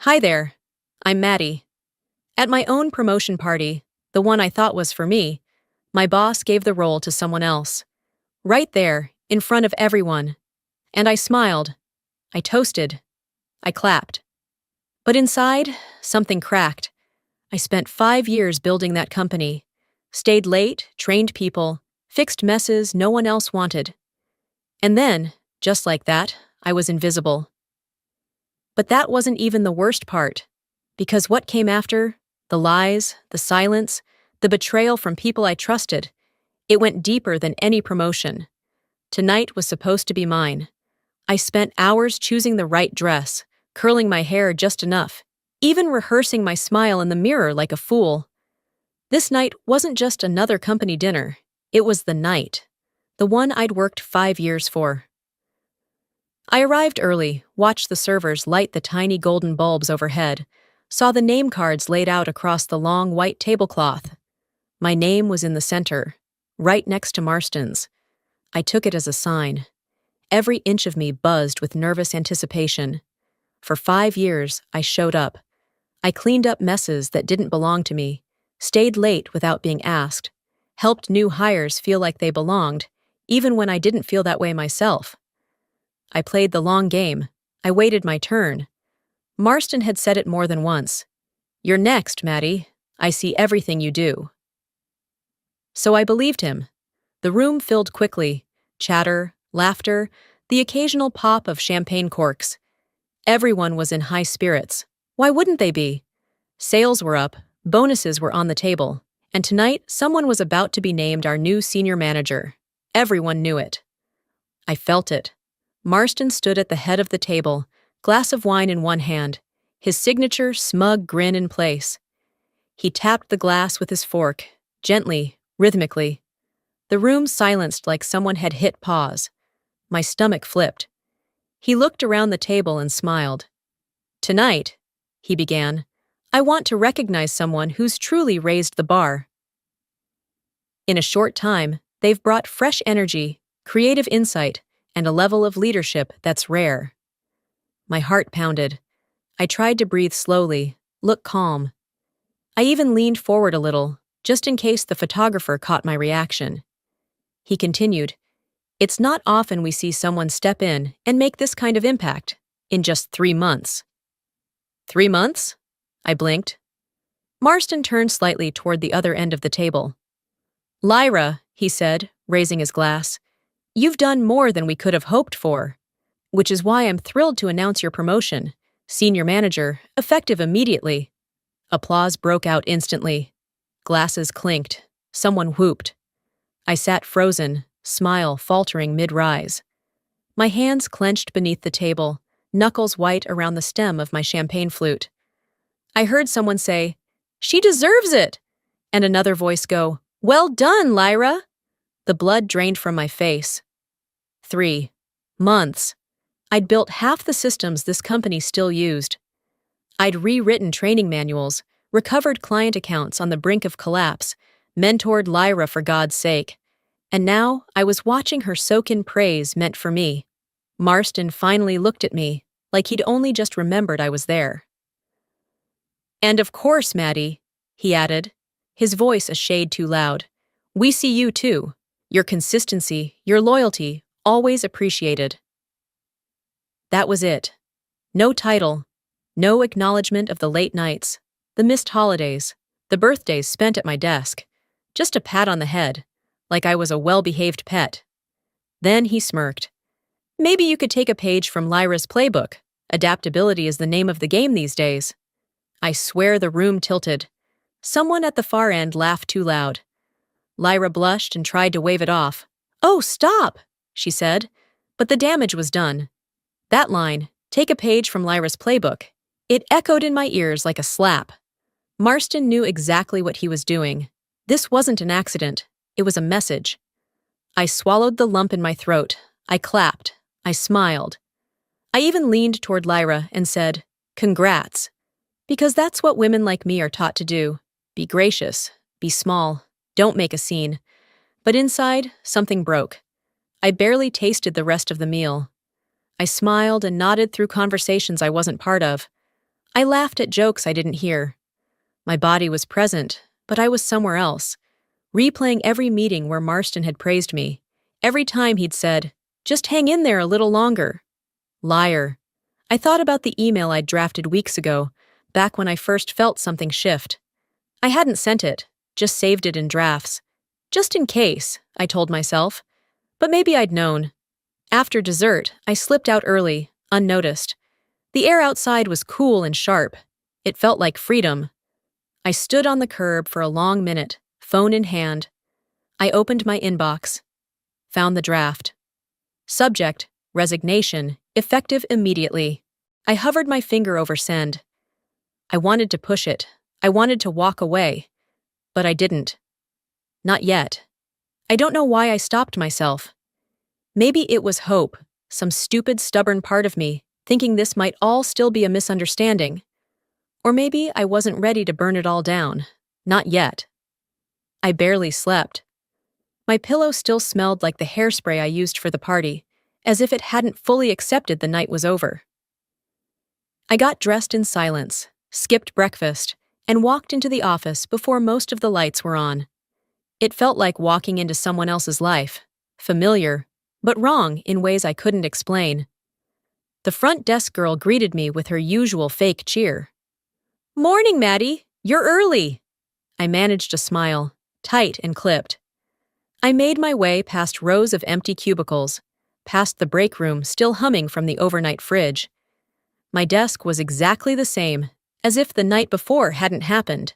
Hi there. I'm Maddie. At my own promotion party, the one I thought was for me, my boss gave the role to someone else. Right there, in front of everyone. And I smiled. I toasted. I clapped. But inside, something cracked. I spent 5 years building that company. Stayed late, trained people, fixed messes no one else wanted. And then, just like that, I was invisible. But that wasn't even the worst part. Because what came after, the lies, the silence, the betrayal from people I trusted, it went deeper than any promotion. Tonight was supposed to be mine. I spent hours choosing the right dress, curling my hair just enough, even rehearsing my smile in the mirror like a fool. This night wasn't just another company dinner. It was the night. The one I'd worked 5 years for. I arrived early, watched the servers light the tiny golden bulbs overhead, saw the name cards laid out across the long white tablecloth. My name was in the center, right next to Marston's. I took it as a sign. Every inch of me buzzed with nervous anticipation. For 5 years, I showed up. I cleaned up messes that didn't belong to me, stayed late without being asked, helped new hires feel like they belonged, even when I didn't feel that way myself. I played the long game. I waited my turn. Marston had said it more than once. "You're next, Maddie. I see everything you do." So I believed him. The room filled quickly. Chatter, laughter, the occasional pop of champagne corks. Everyone was in high spirits. Why wouldn't they be? Sales were up, bonuses were on the table, and tonight someone was about to be named our new senior manager. Everyone knew it. I felt it. Marston stood at the head of the table, glass of wine in one hand, his signature smug grin in place. He tapped the glass with his fork, gently, rhythmically. The room silenced like someone had hit pause. My stomach flipped. He looked around the table and smiled. "Tonight," he began, "I want to recognize someone who's truly raised the bar. In a short time, they've brought fresh energy, creative insight, and a level of leadership that's rare." My heart pounded. I tried to breathe slowly, look calm. I even leaned forward a little, just in case the photographer caught my reaction. He continued, "It's not often we see someone step in and make this kind of impact, in just 3 months. 3 months? I blinked. Marston turned slightly toward the other end of the table. "Lyra," he said, raising his glass, "you've done more than we could have hoped for, which is why I'm thrilled to announce your promotion, senior manager, effective immediately." Applause broke out instantly. Glasses clinked. Someone whooped. I sat frozen, smile faltering mid-rise. My hands clenched beneath the table, knuckles white around the stem of my champagne flute. I heard someone say, "She deserves it!" and another voice go, "Well done, Lyra!" The blood drained from my face. 3 months. I'd built half the systems this company still used. I'd rewritten training manuals, recovered client accounts on the brink of collapse, mentored Lyra for God's sake. And now I was watching her soak in praise meant for me. Marston finally looked at me, like he'd only just remembered I was there. "And of course, Maddie," he added, his voice a shade too loud, "we see you too. Your consistency, your loyalty, always appreciated." That was it. No title, no acknowledgement of the late nights, the missed holidays, the birthdays spent at my desk. Just a pat on the head, like I was a well-behaved pet. Then he smirked. "Maybe you could take a page from Lyra's playbook. Adaptability is the name of the game these days." I swear the room tilted. Someone at the far end laughed too loud. Lyra blushed and tried to wave it off. "Oh, stop," she said, but the damage was done. That line, "Take a page from Lyra's playbook," it echoed in my ears like a slap. Marston knew exactly what he was doing. This wasn't an accident. It was a message. I swallowed the lump in my throat. I clapped. I smiled. I even leaned toward Lyra and said, "Congrats." Because that's what women like me are taught to do. Be gracious. Be small. Don't make a scene. But inside, something broke. I barely tasted the rest of the meal. I smiled and nodded through conversations I wasn't part of. I laughed at jokes I didn't hear. My body was present, but I was somewhere else, replaying every meeting where Marston had praised me, every time he'd said, "Just hang in there a little longer." Liar. I thought about the email I'd drafted weeks ago, back when I first felt something shift. I hadn't sent it, just saved it in drafts. Just in case, I told myself. But maybe I'd known. After dessert, I slipped out early, unnoticed. The air outside was cool and sharp. It felt like freedom. I stood on the curb for a long minute, phone in hand. I opened my inbox. Found the draft. Subject, resignation, effective immediately. I hovered my finger over send. I wanted to push it. I wanted to walk away. But I didn't. Not yet. I don't know why I stopped myself. Maybe it was hope, some stupid, stubborn part of me, thinking this might all still be a misunderstanding. Or maybe I wasn't ready to burn it all down. Not yet. I barely slept. My pillow still smelled like the hairspray I used for the party, as if it hadn't fully accepted the night was over. I got dressed in silence, skipped breakfast, and walked into the office before most of the lights were on. It felt like walking into someone else's life, familiar, but wrong in ways I couldn't explain. The front desk girl greeted me with her usual fake cheer. "Morning, Maddie. You're early." I managed a smile, tight and clipped. I made my way past rows of empty cubicles, past the break room still humming from the overnight fridge. My desk was exactly the same, as if the night before hadn't happened,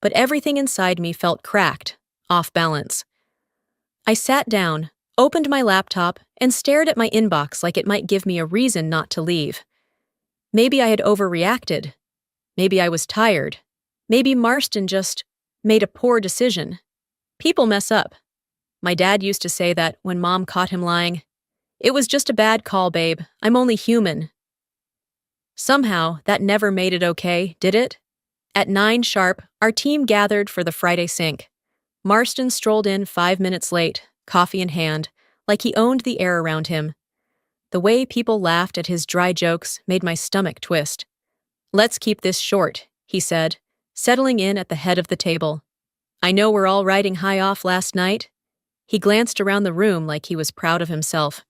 but everything inside me felt cracked, off balance. I sat down, opened my laptop, and stared at my inbox like it might give me a reason not to leave. Maybe I had overreacted. Maybe I was tired. Maybe Marston just made a poor decision. People mess up. My dad used to say that when Mom caught him lying. "It was just a bad call, babe. I'm only human." Somehow, that never made it okay, did it? At 9 sharp, our team gathered for the Friday sync. Marston strolled in 5 minutes late, coffee in hand, like he owned the air around him. The way people laughed at his dry jokes made my stomach twist. "Let's keep this short," he said, settling in at the head of the table. "I know we're all riding high off last night." He glanced around the room like he was proud of himself.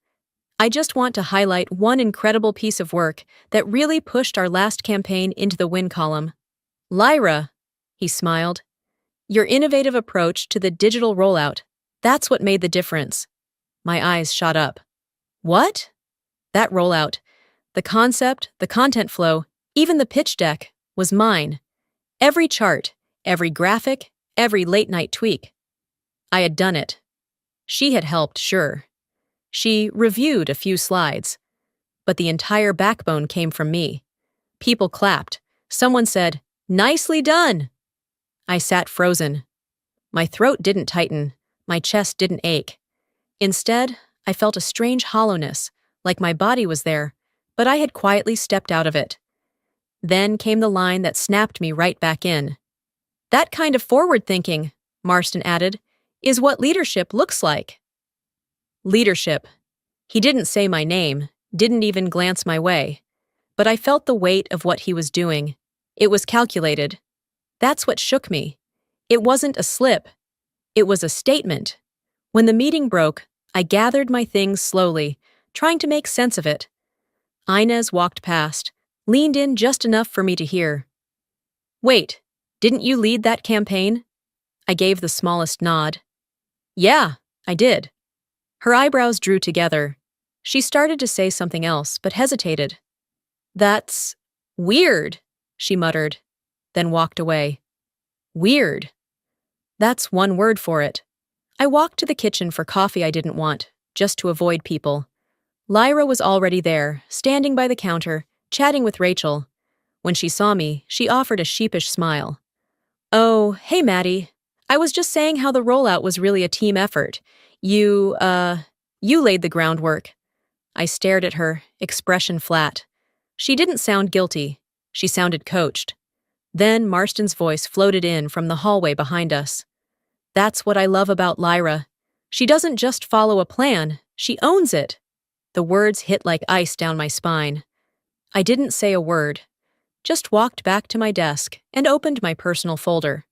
"I just want to highlight one incredible piece of work that really pushed our last campaign into the win column. Lyra," he smiled. "Your innovative approach to the digital rollout, that's what made the difference." My eyes shot up. "What?" "That rollout, the concept, the content flow, even the pitch deck, was mine. Every chart, every graphic, every late-night tweak. I had done it. She had helped, sure. She reviewed a few slides. But the entire backbone came from me. People clapped. Someone said, "Nicely done!" I sat frozen. My throat didn't tighten. My chest didn't ache. Instead, I felt a strange hollowness, like my body was there, but I had quietly stepped out of it. Then came the line that snapped me right back in. "That kind of forward thinking," Marston added, "is what leadership looks like." Leadership. He didn't say my name, didn't even glance my way. But I felt the weight of what he was doing. It was calculated. That's what shook me. It wasn't a slip. It was a statement. When the meeting broke, I gathered my things slowly, trying to make sense of it. Inez walked past, leaned in just enough for me to hear. "Wait, didn't you lead that campaign?" I gave the smallest nod. "Yeah, I did." Her eyebrows drew together. She started to say something else, but hesitated. "That's weird," she muttered, then walked away. Weird. That's one word for it. I walked to the kitchen for coffee I didn't want, just to avoid people. Lyra was already there, standing by the counter, chatting with Rachel. When she saw me, she offered a sheepish smile. "Oh, hey, Maddie. I was just saying how the rollout was really a team effort. You laid the groundwork." I stared at her, expression flat. She didn't sound guilty. She sounded coached. Then Marston's voice floated in from the hallway behind us. "That's what I love about Lyra. She doesn't just follow a plan, she owns it." The words hit like ice down my spine. I didn't say a word. just walked back to my desk and opened my personal folder.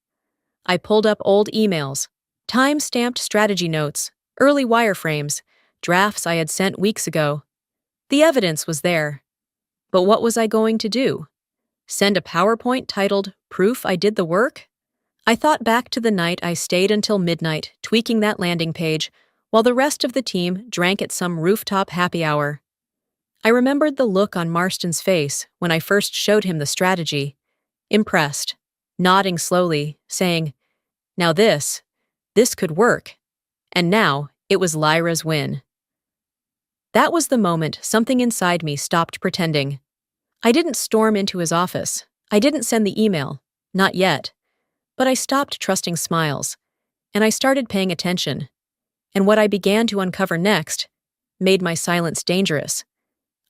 I pulled up old emails, time-stamped strategy notes, early wireframes, drafts I had sent weeks ago. The evidence was there. But what was I going to do? Send a PowerPoint titled, "Proof I Did the Work"? I thought back to the night I stayed until midnight tweaking that landing page while the rest of the team drank at some rooftop happy hour. I remembered the look on Marston's face when I first showed him the strategy. Impressed, nodding slowly, saying, "Now this could work." And now it was Lyra's win. That was the moment something inside me stopped pretending. I didn't storm into his office. I didn't send the email. Not yet. But I stopped trusting smiles, and I started paying attention. And what I began to uncover next made my silence dangerous.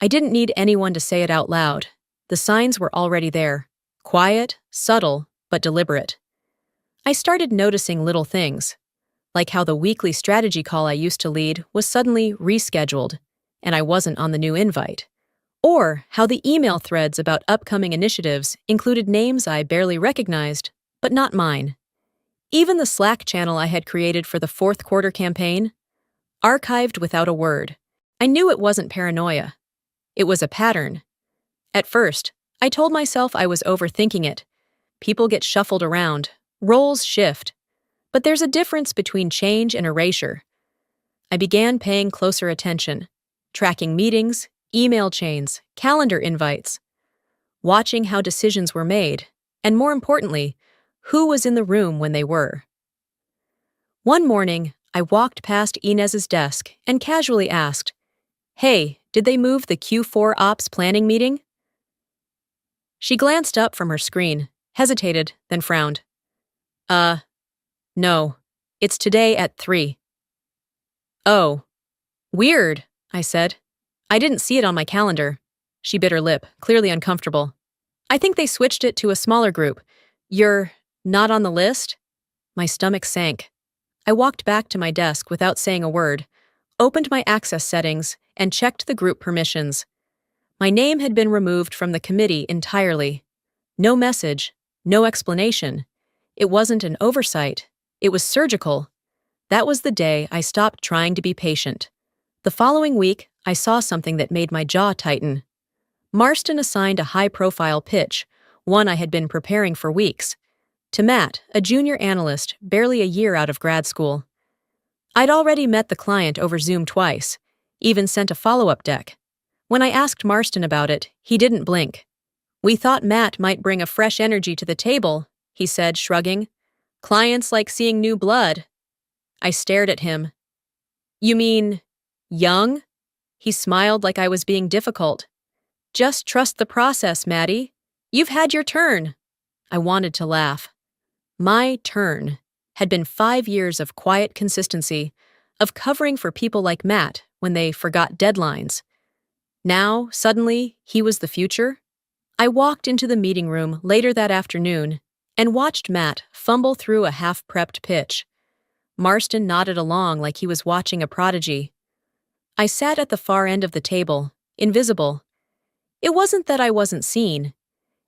I didn't need anyone to say it out loud. The signs were already there. Quiet, subtle, but deliberate. I started noticing little things, like how the weekly strategy call I used to lead was suddenly rescheduled, and I wasn't on the new invite. Or how the email threads about upcoming initiatives included names I barely recognized, but not mine. Even the Slack channel I had created for the fourth quarter campaign, archived without a word. I knew it wasn't paranoia. It was a pattern. At first, I told myself I was overthinking it. People get shuffled around, roles shift. But there's a difference between change and erasure. I began paying closer attention, tracking meetings, email chains, calendar invites, watching how decisions were made, and more importantly, who was in the room when they were. One morning, I walked past Inez's desk and casually asked, "Hey, did they move the Q4 Ops planning meeting?" She glanced up from her screen, hesitated, then frowned. No. It's today at 3. "Oh. Weird," I said. "I didn't see it on my calendar." She bit her lip, clearly uncomfortable. "I think they switched it to a smaller group. You're not on the list?" My stomach sank. I walked back to my desk without saying a word, opened my access settings, and checked the group permissions. My name had been removed from the committee entirely. No message, no explanation. It wasn't an oversight. It was surgical. That was the day I stopped trying to be patient. The following week, I saw something that made my jaw tighten. Marston assigned a high-profile pitch, one I had been preparing for weeks, to Matt, a junior analyst barely a year out of grad school. I'd already met the client over Zoom twice, even sent a follow-up deck. When I asked Marston about it, he didn't blink. "We thought Matt might bring a fresh energy to the table," he said, shrugging. "Clients like seeing new blood." I stared at him. "You mean young?" He smiled like I was being difficult. "Just trust the process, Maddie. You've had your turn." I wanted to laugh. My turn had been 5 years of quiet consistency, of covering for people like Matt when they forgot deadlines. Now, suddenly, he was the future. I walked into the meeting room later that afternoon and watched Matt fumble through a half-prepped pitch. Marston nodded along like he was watching a prodigy. I sat at the far end of the table, invisible. It wasn't that I wasn't seen.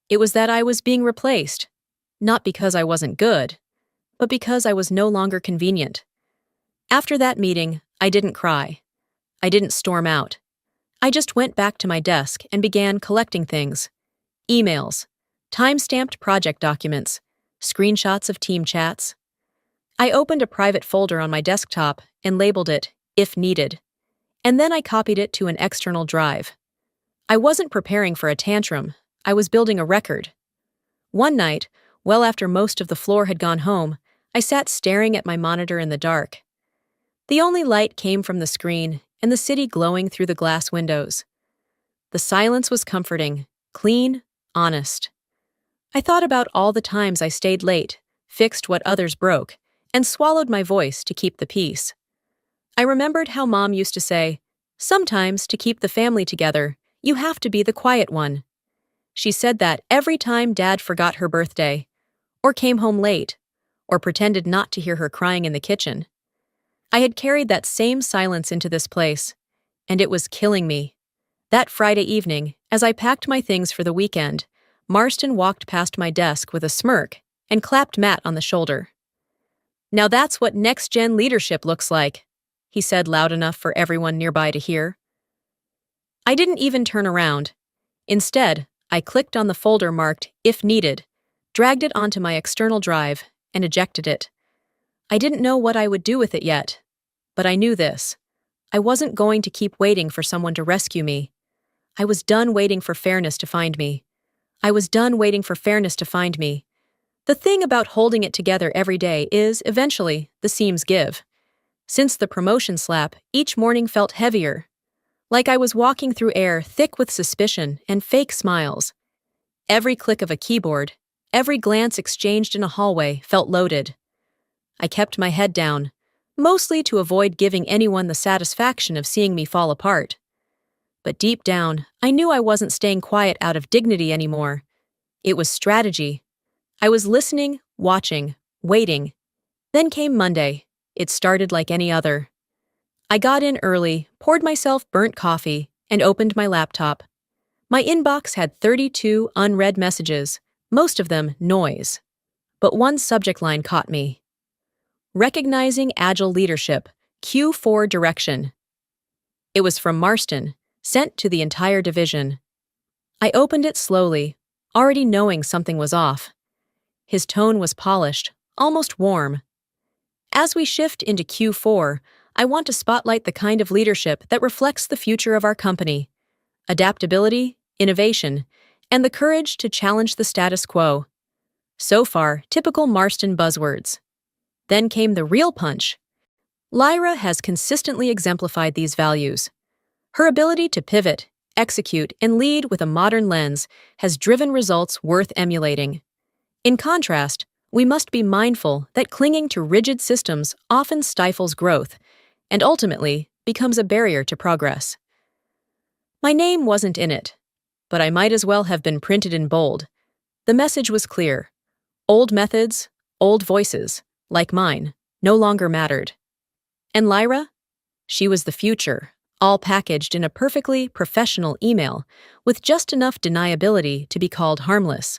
It was that I was being replaced. Not because I wasn't good, but because I was no longer convenient. After that meeting, I didn't cry. I didn't storm out. I just went back to my desk and began collecting things. Emails, time-stamped project documents, screenshots of team chats. I opened a private folder on my desktop and labeled it, "If Needed," and then I copied it to an external drive. I wasn't preparing for a tantrum. I was building a record. One night, well after most of the floor had gone home, I sat staring at my monitor in the dark. The only light came from the screen and the city glowing through the glass windows. The silence was comforting, clean, honest. I thought about all the times I stayed late, fixed what others broke, and swallowed my voice to keep the peace. I remembered how Mom used to say, "Sometimes, to keep the family together, you have to be the quiet one." She said that every time Dad forgot her birthday, or came home late, or pretended not to hear her crying in the kitchen. I had carried that same silence into this place, and it was killing me. That Friday evening, as I packed my things for the weekend, Marston walked past my desk with a smirk and clapped Matt on the shoulder. "Now that's what next-gen leadership looks like," he said loud enough for everyone nearby to hear. I didn't even turn around. Instead, I clicked on the folder marked "If Needed," dragged it onto my external drive, and ejected it. I didn't know what I would do with it yet, but I knew this. I wasn't going to keep waiting for someone to rescue me. I was done waiting for fairness to find me. I was done waiting for fairness to find me. The thing about holding it together every day is, eventually, the seams give. Since the promotion slap, each morning felt heavier, like I was walking through air thick with suspicion and fake smiles. Every click of a keyboard, every glance exchanged in a hallway felt loaded. I kept my head down, mostly to avoid giving anyone the satisfaction of seeing me fall apart. But deep down, I knew I wasn't staying quiet out of dignity anymore. It was strategy. I was listening, watching, waiting. Then came Monday. It started like any other. I got in early, poured myself burnt coffee, and opened my laptop. My inbox had 32 unread messages, most of them noise. But one subject line caught me. Recognizing Agile Leadership, Q4 Direction. It was from Marston, sent to the entire division. I opened it slowly, already knowing something was off. His tone was polished, almost warm. As we shift into Q4, I want to spotlight the kind of leadership that reflects the future of our company: adaptability, innovation, and the courage to challenge the status quo. So far, typical Marston buzzwords. Then came the real punch. Lyra has consistently exemplified these values. Her ability to pivot, execute, and lead with a modern lens has driven results worth emulating. In contrast, we must be mindful that clinging to rigid systems often stifles growth and ultimately becomes a barrier to progress. My name wasn't in it, but I might as well have been printed in bold. The message was clear. Old methods, old voices, like mine, no longer mattered. And Lyra? She was the future, all packaged in a perfectly professional email with just enough deniability to be called harmless.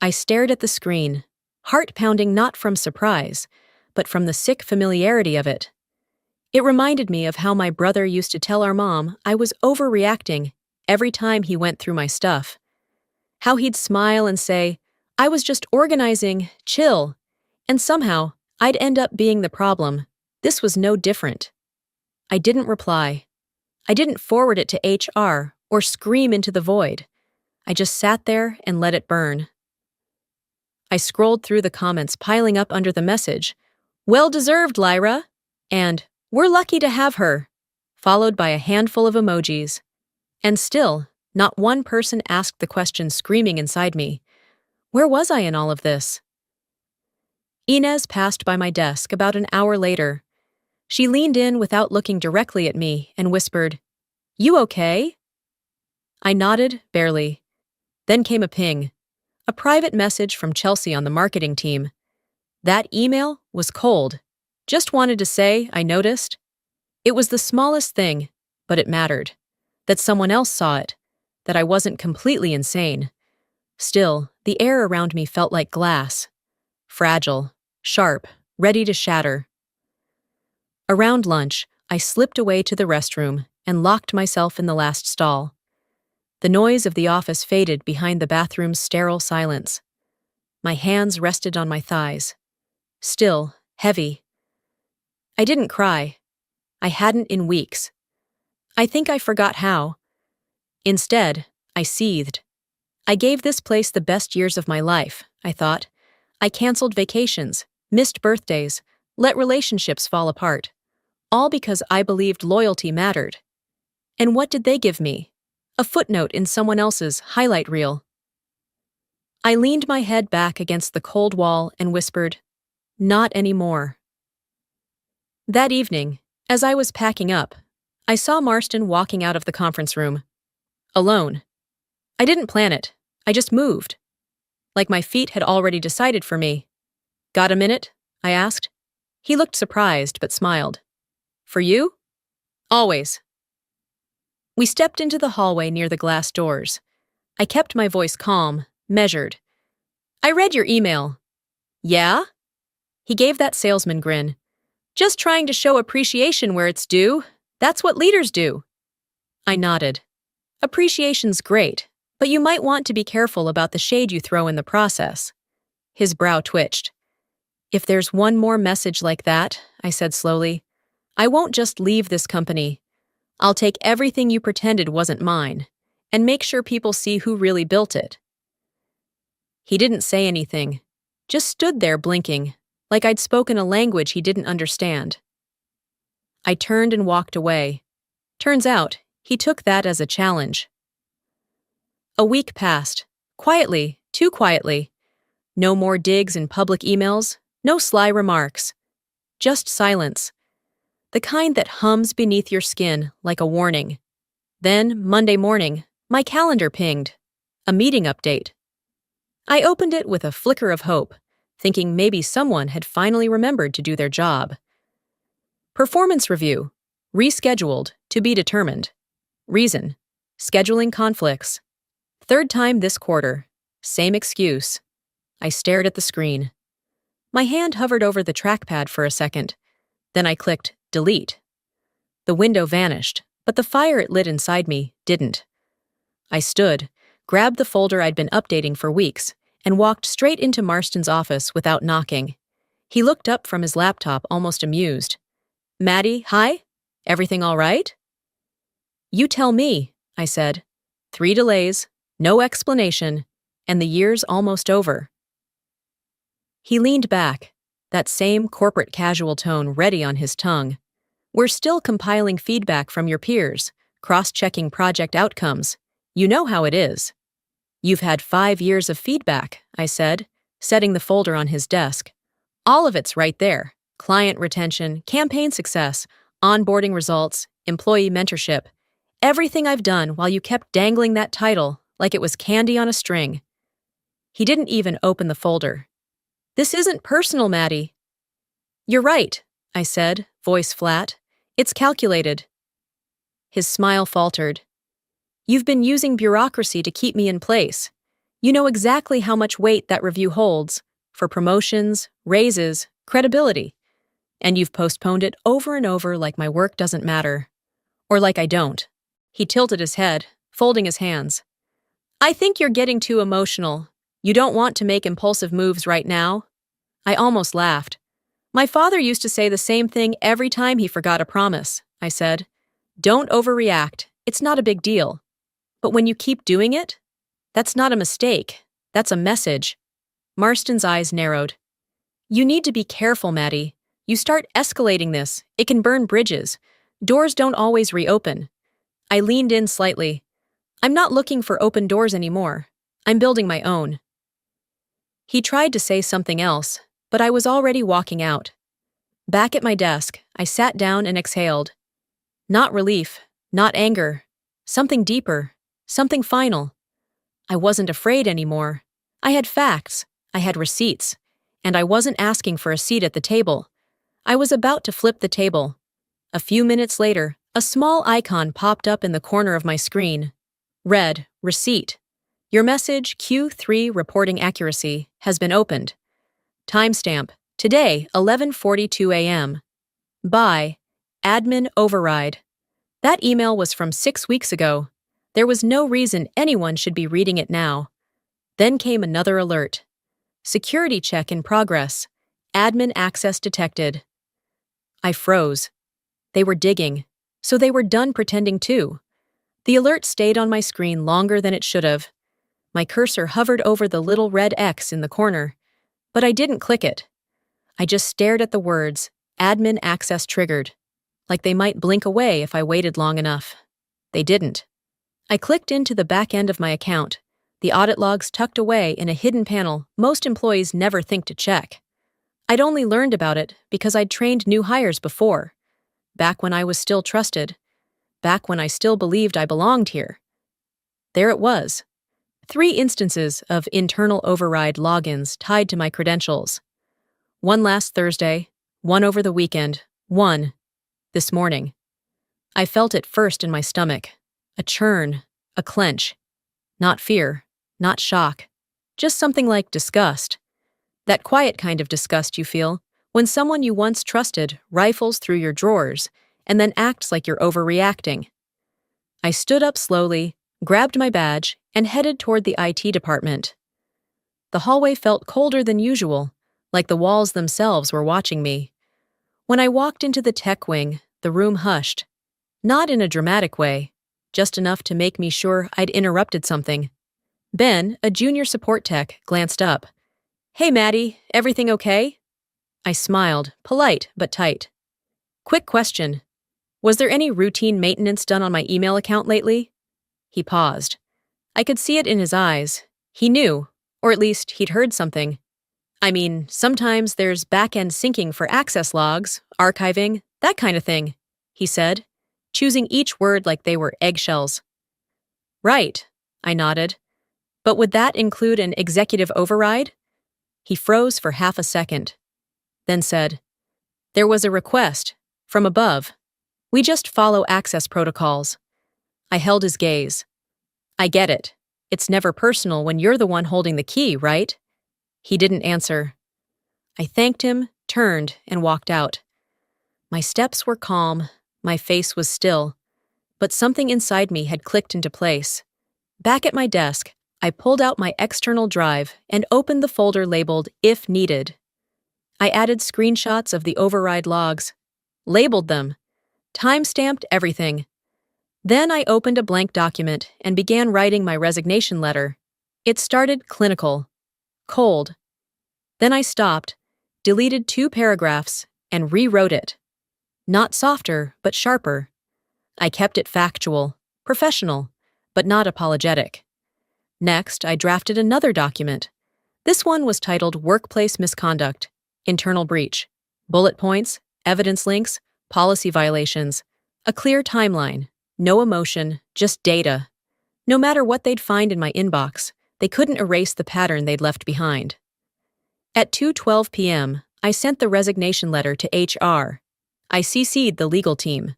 I stared at the screen, heart pounding not from surprise, but from the sick familiarity of it. It reminded me of how my brother used to tell our mom I was overreacting every time he went through my stuff. How he'd smile and say, "I was just organizing, chill," and somehow I'd end up being the problem. This was no different. I didn't reply. I didn't forward it to HR or scream into the void. I just sat there and let it burn. I scrolled through the comments piling up under the message, "Well deserved, Lyra," and "We're lucky to have her," followed by a handful of emojis. And still, not one person asked the question screaming inside me. Where was I in all of this? Inez passed by my desk about an hour later. She leaned in without looking directly at me and whispered, "You okay?" I nodded, barely. Then came a ping. A private message from Chelsea on the marketing team. That email was cold. Just wanted to say I noticed. It was the smallest thing, but it mattered. That someone else saw it. That I wasn't completely insane. Still, the air around me felt like glass. Fragile, sharp, ready to shatter. Around lunch, I slipped away to the restroom and locked myself in the last stall. The noise of the office faded behind the bathroom's sterile silence. My hands rested on my thighs. Still, heavy. I didn't cry. I hadn't in weeks. I think I forgot how. Instead, I seethed. I gave this place the best years of my life, I thought. I canceled vacations, missed birthdays, let relationships fall apart. All because I believed loyalty mattered. And what did they give me? A footnote in someone else's highlight reel. I leaned my head back against the cold wall and whispered, "Not anymore." That evening, as I was packing up, I saw Marston walking out of the conference room. Alone. I didn't plan it. I just moved. Like my feet had already decided for me. "Got a minute?" I asked. He looked surprised but smiled. "For you?" "Always." We stepped into the hallway near the glass doors. I kept my voice calm, measured. I read your email. Yeah? He gave that salesman grin. Just trying to show appreciation where it's due. That's what leaders do. I nodded. Appreciation's great, but you might want to be careful about the shade you throw in the process. His brow twitched. If there's one more message like that, I said slowly, I won't just leave this company. I'll take everything you pretended wasn't mine, and make sure people see who really built it. He didn't say anything, just stood there blinking, like I'd spoken a language he didn't understand. I turned and walked away. Turns out, he took that as a challenge. A week passed, quietly, too quietly. No more digs in public emails, no sly remarks. Just silence. The kind that hums beneath your skin like a warning. Then, Monday morning, my calendar pinged. A meeting update. I opened it with a flicker of hope, thinking maybe someone had finally remembered to do their job. Performance review. Rescheduled, to be determined. Reason. Scheduling conflicts. Third time this quarter. Same excuse. I stared at the screen. My hand hovered over the trackpad for a second. Then I clicked delete. The window vanished, but the fire it lit inside me didn't. I stood, grabbed the folder I'd been updating for weeks, and walked straight into Marston's office without knocking. He looked up from his laptop almost amused. Maddie, hi? Everything all right? You tell me, I said. 3 delays, no explanation, and the year's almost over. He leaned back, that same corporate casual tone ready on his tongue. We're still compiling feedback from your peers, cross-checking project outcomes. You know how it is. You've had 5 years of feedback, I said, setting the folder on his desk. All of it's right there. Client retention, campaign success, onboarding results, employee mentorship. Everything I've done while you kept dangling that title like it was candy on a string. He didn't even open the folder. This isn't personal, Maddie. You're right, I said, voice flat. It's calculated. His smile faltered. You've been using bureaucracy to keep me in place. You know exactly how much weight that review holds for promotions, raises, credibility. And you've postponed it over and over like my work doesn't matter. Or like I don't. He tilted his head, folding his hands. I think you're getting too emotional. You don't want to make impulsive moves right now. I almost laughed. My father used to say the same thing every time he forgot a promise, I said. Don't overreact. It's not a big deal. But when you keep doing it, that's not a mistake. That's a message. Marston's eyes narrowed. You need to be careful, Maddie. You start escalating this, it can burn bridges. Doors don't always reopen. I leaned in slightly. I'm not looking for open doors anymore. I'm building my own. He tried to say something else, but I was already walking out. Back at my desk, I sat down and exhaled. Not relief, not anger. Something deeper, something final. I wasn't afraid anymore. I had facts, I had receipts, and I wasn't asking for a seat at the table. I was about to flip the table. A few minutes later, a small icon popped up in the corner of my screen. Read, receipt. Your message, Q3 reporting accuracy, has been opened. Timestamp, today, 11:42 a.m. By Admin Override. That email was from 6 weeks ago. There was no reason anyone should be reading it now. Then came another alert. Security check in progress. Admin access detected. I froze. They were digging, so they were done pretending too. The alert stayed on my screen longer than it should have. My cursor hovered over the little red X in the corner, but I didn't click it. I just stared at the words, admin access triggered, like they might blink away if I waited long enough. They didn't. I clicked into the back end of my account, the audit logs tucked away in a hidden panel most employees never think to check. I'd only learned about it because I'd trained new hires before, back when I was still trusted, back when I still believed I belonged here. There it was. 3 instances of internal override logins tied to my credentials. One last Thursday, one over the weekend, one this morning. I felt it first in my stomach, a churn, a clench. Not fear, not shock, just something like disgust. That quiet kind of disgust you feel when someone you once trusted rifles through your drawers and then acts like you're overreacting. I stood up slowly, grabbed my badge, and headed toward the IT department. The hallway felt colder than usual, like the walls themselves were watching me. When I walked into the tech wing, the room hushed. Not in a dramatic way, just enough to make me sure I'd interrupted something. Ben, a junior support tech, glanced up. "Hey, Maddie, everything okay?" I smiled, polite but tight. "Quick question. Was there any routine maintenance done on my email account lately?" He paused. I could see it in his eyes. He knew, or at least he'd heard something. I mean, sometimes there's back-end syncing for access logs, archiving, that kind of thing, he said, choosing each word like they were eggshells. Right, I nodded. But would that include an executive override? He froze for half a second, then said, "There was a request, from above. We just follow access protocols." I held his gaze. "I get it. It's never personal when you're the one holding the key, right?" He didn't answer. I thanked him, turned, and walked out. My steps were calm, my face was still, but something inside me had clicked into place. Back at my desk, I pulled out my external drive and opened the folder labeled "If Needed." I added screenshots of the override logs, labeled them, time-stamped everything. Then I opened a blank document and began writing my resignation letter. It started clinical, cold. Then I stopped, deleted 2 paragraphs, and rewrote it. Not softer, but sharper. I kept it factual, professional, but not apologetic. Next, I drafted another document. This one was titled Workplace Misconduct, Internal Breach, bullet points, evidence links, policy violations, a clear timeline, no emotion, just data. No matter what they'd find in my inbox, they couldn't erase the pattern they'd left behind. At 2:12 p.m., I sent the resignation letter to HR. I CC'd the legal team.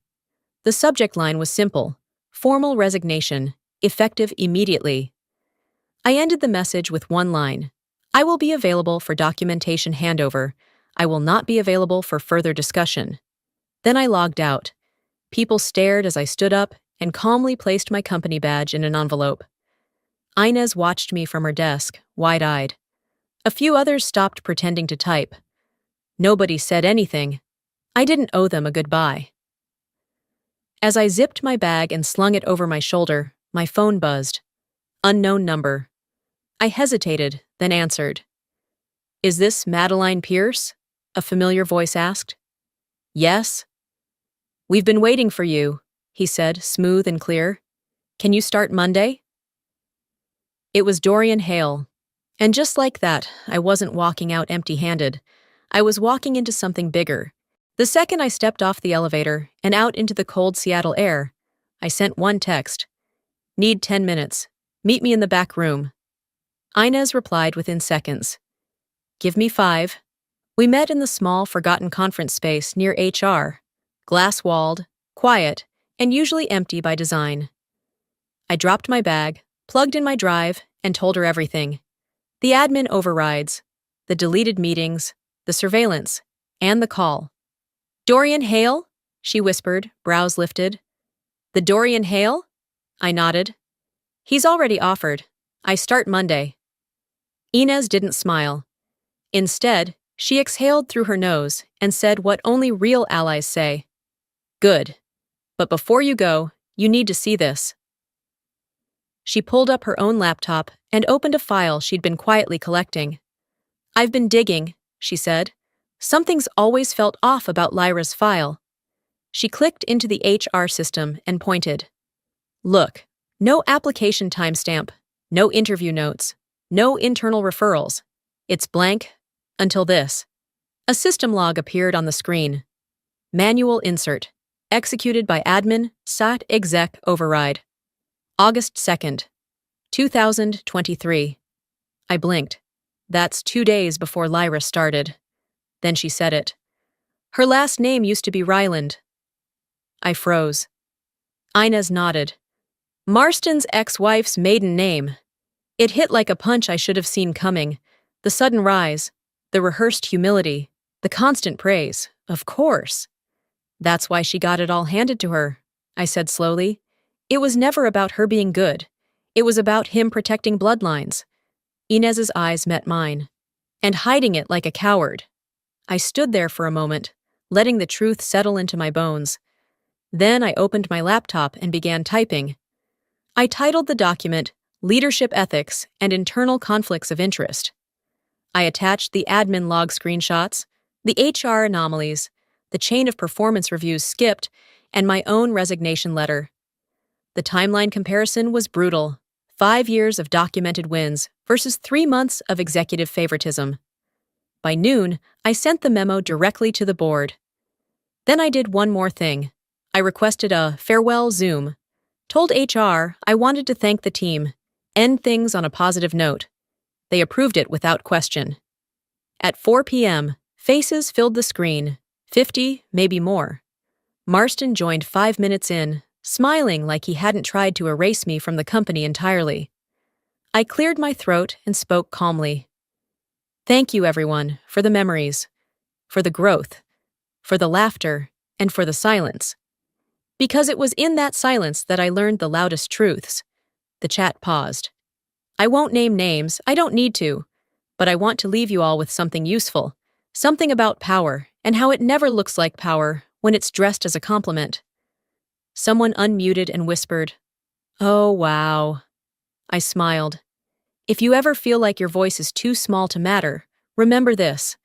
The subject line was simple: formal resignation, effective immediately. I ended the message with one line: "I will be available for documentation handover. I will not be available for further discussion." Then I logged out. People stared as I stood up and calmly placed my company badge in an envelope. Inez watched me from her desk, wide-eyed. A few others stopped pretending to type. Nobody said anything. I didn't owe them a goodbye. As I zipped my bag and slung it over my shoulder, my phone buzzed. Unknown number. I hesitated, then answered. "Is this Madeline Pierce?" a familiar voice asked. "Yes." "We've been waiting for you," he said, smooth and clear. "Can you start Monday?" It was Dorian Hale. And just like that, I wasn't walking out empty-handed. I was walking into something bigger. The second I stepped off the elevator and out into the cold Seattle air, I sent one text. "Need 10 minutes. Meet me in the back room." Inez replied within seconds. "Give me 5. We met in the small, forgotten conference space near HR. Glass-walled, quiet, and usually empty by design. I dropped my bag, plugged in my drive, and told her everything. The admin overrides, the deleted meetings, the surveillance, and the call. "Dorian Hale?" she whispered, brows lifted. "The Dorian Hale?" I nodded. "He's already offered. I start Monday." Inez didn't smile. Instead, she exhaled through her nose and said what only real allies say. "Good. But before you go, you need to see this." She pulled up her own laptop and opened a file she'd been quietly collecting. "I've been digging," she said. "Something's always felt off about Lyra's file." She clicked into the HR system and pointed. "Look, no application timestamp, no interview notes, no internal referrals. It's blank until this." A system log appeared on the screen. Manual insert. Executed by admin, sat exec override. August 2nd, 2023. I blinked. That's 2 days before Lyra started. Then she said it. "Her last name used to be Ryland." I froze. Inez nodded. Marston's ex-wife's maiden name. It hit like a punch I should have seen coming. The sudden rise, the rehearsed humility, the constant praise. Of course. That's why she got it all handed to her, I said slowly. It was never about her being good. It was about him protecting bloodlines. Inez's eyes met mine, and hiding it like a coward. I stood there for a moment, letting the truth settle into my bones. Then I opened my laptop and began typing. I titled the document, Leadership Ethics and Internal Conflicts of Interest. I attached the admin log screenshots, the HR anomalies, the chain of performance reviews skipped, and my own resignation letter. The timeline comparison was brutal. 5 years of documented wins versus 3 months of executive favoritism. By noon, I sent the memo directly to the board. Then I did one more thing. I requested a farewell Zoom. Told HR I wanted to thank the team, end things on a positive note. They approved it without question. At 4 p.m., faces filled the screen, 50, maybe more. Marston joined 5 minutes in, smiling like he hadn't tried to erase me from the company entirely. I cleared my throat and spoke calmly. Thank you, everyone, for the memories, for the growth, for the laughter, and for the silence. Because it was in that silence that I learned the loudest truths. The chat paused. I won't name names, I don't need to, but I want to leave you all with something useful, something about power and how it never looks like power when it's dressed as a compliment. Someone unmuted and whispered, "Oh, wow." I smiled. If you ever feel like your voice is too small to matter, remember this.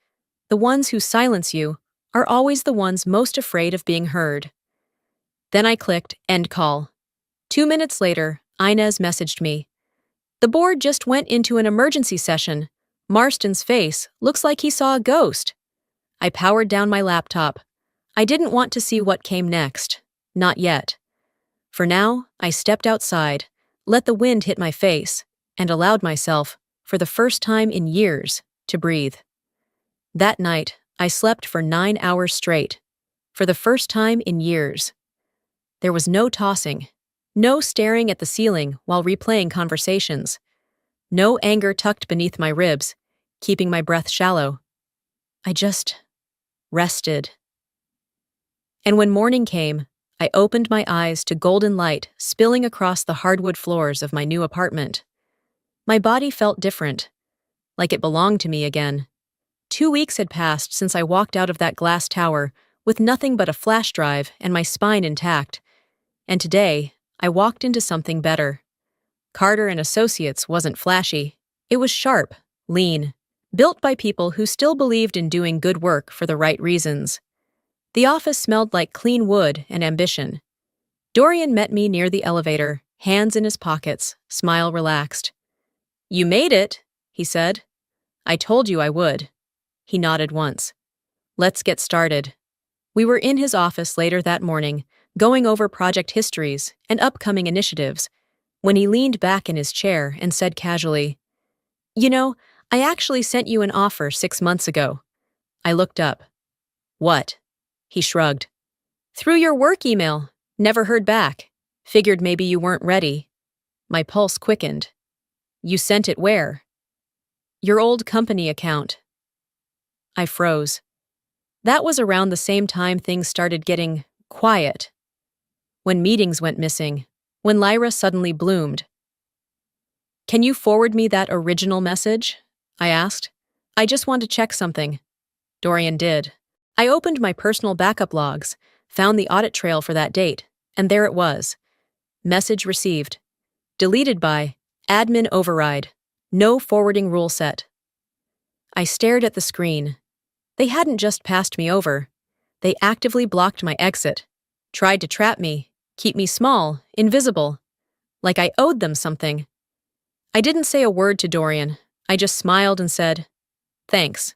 The ones who silence you are always the ones most afraid of being heard. Then I clicked End Call. 2 minutes later, Inez messaged me. The board just went into an emergency session. Marston's face looks like he saw a ghost. I powered down my laptop. I didn't want to see what came next. Not yet. For now, I stepped outside, let the wind hit my face, and allowed myself, for the first time in years, to breathe. That night, I slept for 9 hours straight. For the first time in years. There was no tossing, no staring at the ceiling while replaying conversations, no anger tucked beneath my ribs, keeping my breath shallow. I just rested. And when morning came, I opened my eyes to golden light spilling across the hardwood floors of my new apartment. My body felt different, like it belonged to me again. 2 weeks had passed since I walked out of that glass tower with nothing but a flash drive and my spine intact. And today, I walked into something better. Carter and Associates wasn't flashy. It was sharp, lean, built by people who still believed in doing good work for the right reasons. The office smelled like clean wood and ambition. Dorian met me near the elevator, hands in his pockets, smile relaxed. "You made it," he said. "I told you I would." He nodded once. "Let's get started." We were in his office later that morning, going over project histories and upcoming initiatives, when he leaned back in his chair and said casually, "You know, I actually sent you an offer 6 months ago." I looked up. "What?" He shrugged. "Through your work email. Never heard back. Figured maybe you weren't ready." My pulse quickened. "You sent it where?" "Your old company account." I froze. That was around the same time things started getting quiet. When meetings went missing, when Lyra suddenly bloomed. "Can you forward me that original message?" I asked. "I just want to check something." Dorian did. I opened my personal backup logs, found the audit trail for that date, and there it was. Message received. Deleted by admin override. No forwarding rule set. I stared at the screen. They hadn't just passed me over. They actively blocked my exit, tried to trap me, keep me small, invisible, like I owed them something. I didn't say a word to Dorian. I just smiled and said, "Thanks."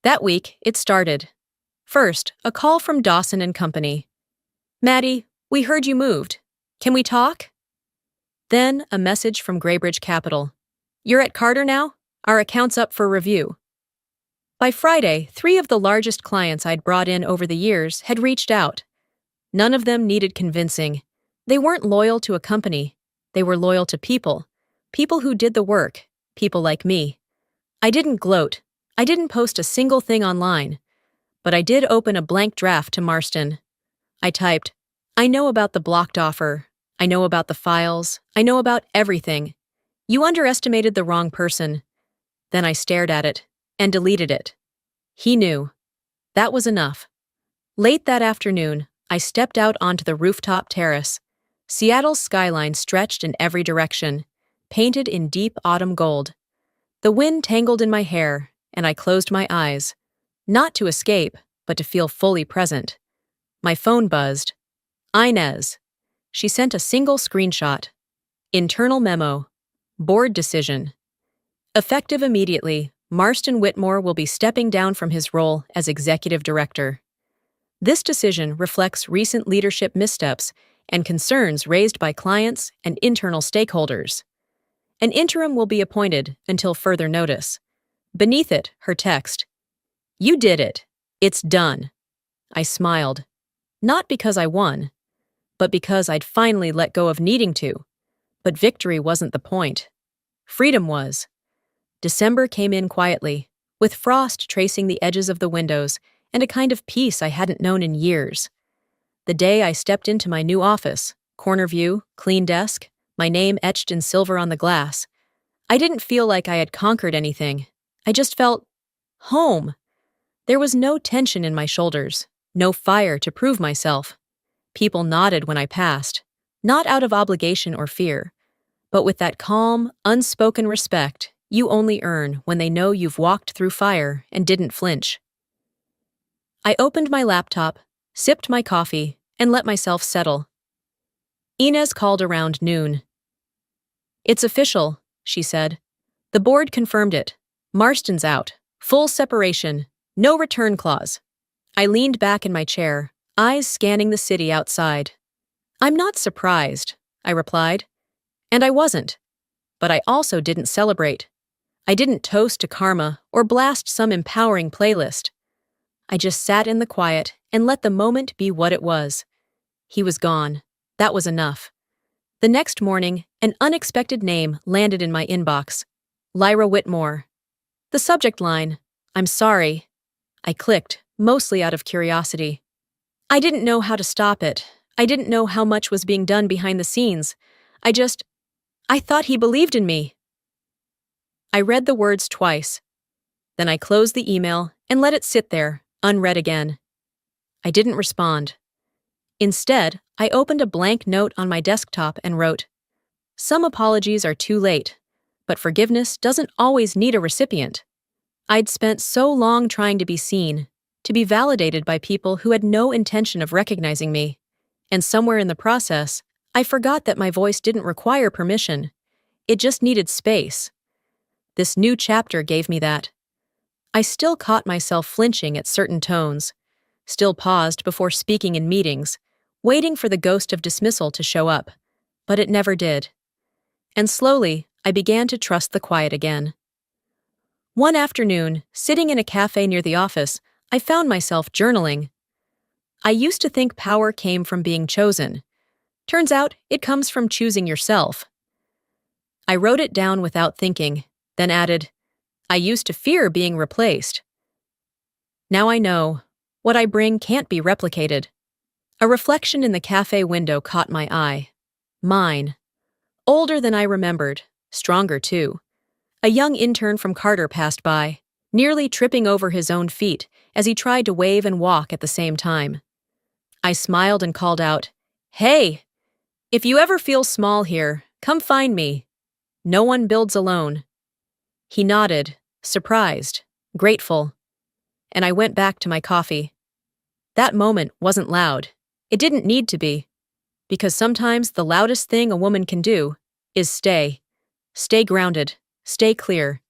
That week, it started. First, a call from Dawson and Company. "Maddie, we heard you moved. Can we talk?" Then, a message from Graybridge Capital. "You're at Carter now? Our account's up for review." By Friday, 3 of the largest clients I'd brought in over the years had reached out. None of them needed convincing. They weren't loyal to a company. They were loyal to people. People who did the work. People like me. I didn't gloat. I didn't post a single thing online. But I did open a blank draft to Marston. I typed, "I know about the blocked offer. I know about the files. I know about everything. You underestimated the wrong person." Then I stared at it and deleted it. He knew. That was enough. Late that afternoon, I stepped out onto the rooftop terrace. Seattle's skyline stretched in every direction, painted in deep autumn gold. The wind tangled in my hair, and I closed my eyes, not to escape, but to feel fully present. My phone buzzed. Inez. She sent a single screenshot. Internal memo. Board decision. Effective immediately, Marston Whitmore will be stepping down from his role as executive director. This decision reflects recent leadership missteps and concerns raised by clients and internal stakeholders. An interim will be appointed until further notice. Beneath it, her text. You did it. It's done. I smiled. Not because I won, but because I'd finally let go of needing to. But victory wasn't the point. Freedom was. December came in quietly, with frost tracing the edges of the windows and a kind of peace I hadn't known in years. The day I stepped into my new office, corner view, clean desk, my name etched in silver on the glass, I didn't feel like I had conquered anything. I just felt home. There was no tension in my shoulders, no fire to prove myself. People nodded when I passed, not out of obligation or fear, but with that calm, unspoken respect you only earn when they know you've walked through fire and didn't flinch. I opened my laptop, sipped my coffee, and let myself settle. Inez called around noon. It's official, she said. The board confirmed it. Marston's out. Full separation. No return clause. I leaned back in my chair, eyes scanning the city outside. I'm not surprised, I replied. And I wasn't. But I also didn't celebrate. I didn't toast to karma or blast some empowering playlist. I just sat in the quiet and let the moment be what it was. He was gone. That was enough. The next morning, an unexpected name landed in my inbox. Lyra Whitmore. The subject line, I'm sorry. I clicked, mostly out of curiosity. I didn't know how to stop it. I didn't know how much was being done behind the scenes. I thought he believed in me. I read the words twice. Then I closed the email and let it sit there, unread again. I didn't respond. Instead, I opened a blank note on my desktop and wrote, Some apologies are too late, but forgiveness doesn't always need a recipient. I'd spent so long trying to be seen, to be validated by people who had no intention of recognizing me, and somewhere in the process, I forgot that my voice didn't require permission. It just needed space. This new chapter gave me that. I still caught myself flinching at certain tones, still paused before speaking in meetings, waiting for the ghost of dismissal to show up, but it never did. And slowly, I began to trust the quiet again. One afternoon, sitting in a cafe near the office, I found myself journaling. I used to think power came from being chosen. Turns out, it comes from choosing yourself. I wrote it down without thinking, then added, I used to fear being replaced. Now I know, what I bring can't be replicated. A reflection in the cafe window caught my eye. Mine. Older than I remembered, stronger too. A young intern from Carter passed by, nearly tripping over his own feet as he tried to wave and walk at the same time. I smiled and called out, Hey! If you ever feel small here, come find me. No one builds alone. He nodded, surprised, grateful, and I went back to my coffee. That moment wasn't loud. It didn't need to be, because sometimes the loudest thing a woman can do is stay. Stay grounded, stay clear.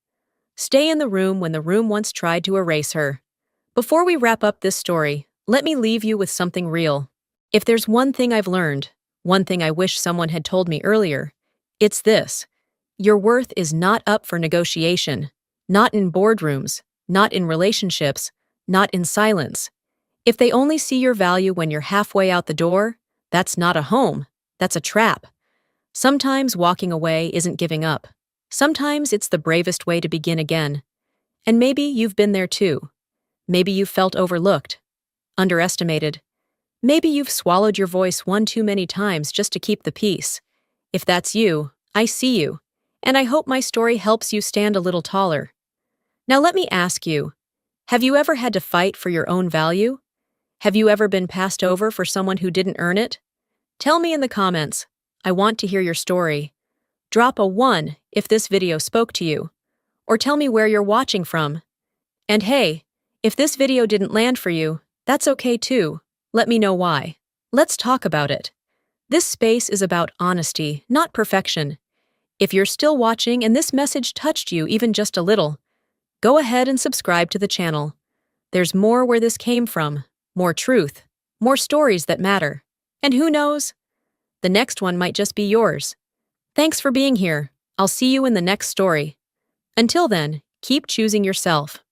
Stay in the room when the room once tried to erase her. Before we wrap up this story, let me leave you with something real. If there's one thing I've learned, one thing I wish someone had told me earlier, it's this. Your worth is not up for negotiation, not in boardrooms, not in relationships, not in silence. If they only see your value when you're halfway out the door, that's not a home, That's a trap. Sometimes walking away isn't giving up. Sometimes it's the bravest way to begin again. And maybe you've been there too. Maybe you've felt overlooked, underestimated. Maybe you've swallowed your voice one too many times just to keep the peace. If that's you, I see you, and I hope my story helps you stand a little taller. Now let me ask you, have you ever had to fight for your own value? Have you ever been passed over for someone who didn't earn it? Tell me in the comments. I want to hear your story. Drop a 1 if this video spoke to you, or tell me where you're watching from. And hey, if this video didn't land for you, that's okay too. Let me know why. Let's talk about it. This space is about honesty, not perfection. If you're still watching and this message touched you even just a little, go ahead and subscribe to the channel. There's more where this came from, more truth, more stories that matter. And who knows? The next one might just be yours. Thanks for being here. I'll see you in the next story. Until then, keep choosing yourself.